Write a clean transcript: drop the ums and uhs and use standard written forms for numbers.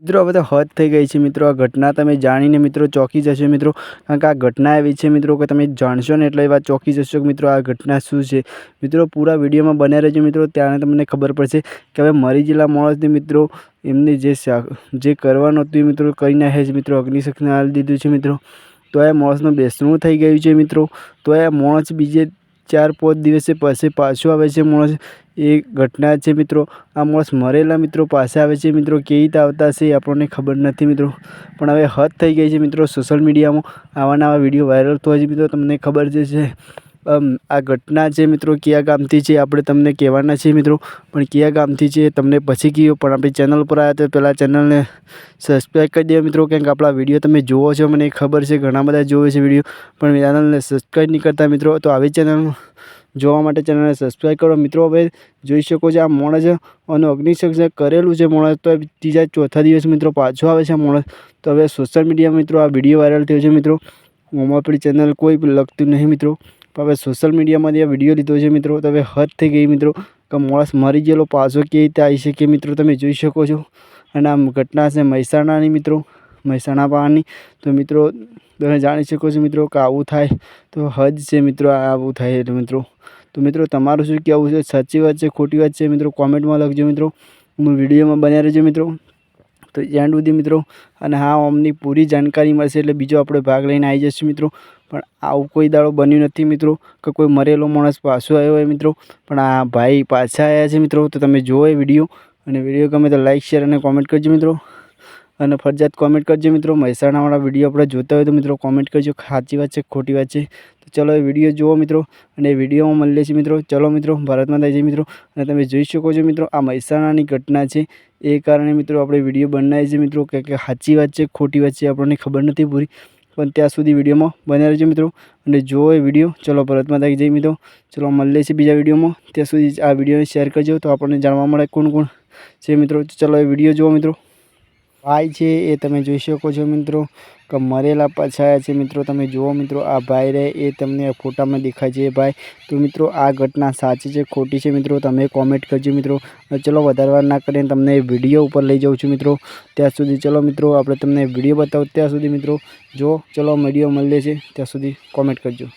મિત્રો હવે તો હદ થઈ ગઈ છે મિત્રો. આ ઘટના તમે જાણીને મિત્રો ચોંકી જશો મિત્રો, કારણ કે આ ઘટના એવી છે મિત્રો કે તમે જાણશો ને એટલે એ વાત ચોંકી જશો કે મિત્રો આ ઘટના શું છે. મિત્રો પૂરા વિડીયોમાં બન્યા રહેજો મિત્રો, ત્યારે તમને ખબર પડશે કે હવે મરી ગયેલા માણસને મિત્રો એમને જે કરવાનું હતું એ મિત્રો કરી નાખ્યા છે મિત્રો. અગ્નિશક્તિને આલી દીધું છે મિત્રો. તો આ માણસનું બેસણું થઈ ગયું છે મિત્રો. તો આ માણસ બીજે 4-5 દિવસે પછી પાછો આવે છે માણસ. એ ઘટના છે મિત્રો. આ માણસ મરેલા મિત્રો પાસે આવે છે મિત્રો. કેવી રીતે આવતા હશે એ આપણને ખબર નથી મિત્રો, પણ હવે હદ થઈ ગઈ છે મિત્રો. સોશિયલ મીડિયામાં આવા નવા વિડીયો વાયરલ થવા છે મિત્રો. તમને ખબર જ છે આ ઘટના છે મિત્રો કયા ગામથી છે આપણે તમને કહેવાના છે મિત્રો, પણ કયા ગામથી છે તમને પછી કહ્યું. પણ આપણી ચેનલ પર આવ્યા તો પહેલાં ચેનલને સબસ્ક્રાઈબ કરી દે મિત્રો, કેમ કે આપણા વિડીયો તમે જુઓ છો મને ખબર છે, ઘણા બધા જોવે છે વિડીયો, પણ ચેનલને સબસ્ક્રાઈબ નહીં કરતા મિત્રો. તો આવી ચેનલ જોવા માટે ચેનલને સબસ્ક્રાઈબ કરો મિત્રો. હવે જોઈ શકો છો આ માણસ અને અગ્નિશક્તિ કરેલું છે માણસ, તો 3-4થા દિવસ મિત્રો પાછો આવે છે માણસ. તો હવે સોશિયલ મીડિયા મિત્રો આ વિડીયો વાયરલ થયો છે મિત્રો. આમાં આપણી ચેનલ કોઈ લખતું નહીં મિત્રો, પણ હવે સોશિયલ મીડિયામાંથી આ વિડીયો લીધો છે મિત્રો. તો હવે હદ થઈ ગઈ મિત્રો કે માણસ મરી ગયેલો પાછો કેવી રીતે આવી શકે મિત્રો, તમે જોઈ શકો છો. અને આ ઘટના છે મહેસાણાની મિત્રો, મહેસાણા પાસેની. તો મિત્રો તમે જાણી શકો છો મિત્રો કે આવું થાય તો હદ છે મિત્રો, આવું થાય એટલે મિત્રો. તો મિત્રો તમારું શું કહેવું છે, સાચી વાત છે ખોટી વાત છે મિત્રો કોમેન્ટમાં લખજો મિત્રો. વિડીયોમાં બન્યા રહેજો મિત્રો તો એન્ડ સુધી મિત્રો. અને હા, અમની પૂરી જાણકારી મળશે એટલે બીજો આપણે ભાગ લઈને આવી જશે મિત્રો. પણ આવું કોઈ દાડો બન્યું નથી મિત્રો કે કોઈ મરેલો માણસ પાછો આવ્યો હોય મિત્રો, પણ આ ભાઈ પાછા આવ્યા છે મિત્રો. તો તમે જુઓ એ વિડીયો, અને વિડીયો ગમે તો લાઈક શેર અને કોમેન્ટ કરજો મિત્રો. અને ફરજિયાત કોમેન્ટ કરજો મિત્રો. મહેસાણાવાળા વિડીયો આપણે જોતા હોય તો મિત્રો કોમેન્ટ કરજો સાચી વાત છે ખોટી વાત છે. તો ચલો એ વિડીયો જુઓ મિત્રો, અને એ વિડીયોમાં મળીએ છીએ મિત્રો. ચલો મિત્રો, ભારત માતા જય મિત્રો. અને તમે જોઈ શકો છો મિત્રો આ મહેસાણાની ઘટના છે, એ કારણે મિત્રો આપણે વિડીયો બનાવીએ છીએ મિત્રો કે સાચી વાત છે ખોટી વાત છે આપણને ખબર નથી પૂરી, પણ ત્યાં સુધી વિડીયોમાં બન્યા રહેજો મિત્રો અને જુઓ એ વિડીયો. ચલો ભારત માતા જય મિત્રો. ચલો મળીએ છીએ બીજા વિડીયોમાં. ત્યાં સુધી આ વિડીયોને શેર કરજો તો આપણને જાણવા મળે કોણ કોણ છે મિત્રો. ચલો એ વિડીયો જુઓ મિત્રો. ભાઈ છે એ તમે જોઈ શકો છો મિત્રો કે મરેલા પાછા છે મિત્રો. તમે જુઓ મિત્રો આ ભાઈ રહે એ તમને ફોટામાં દેખાય છે એ ભાઈ. તો મિત્રો આ ઘટના સાચી છે ખોટી છે મિત્રો તમે કોમેન્ટ કરજો મિત્રો. ચલો વધારે વાર ના કરીને તમને વિડીયો ઉપર લઈ જાઉં છું મિત્રો. ત્યાં સુધી ચલો મિત્રો આપણે તમને વિડીયો બતાવો ત્યાં સુધી મિત્રો જો. ચલો વિડીયો મળીએ છે ત્યાં સુધી કોમેન્ટ કરજો.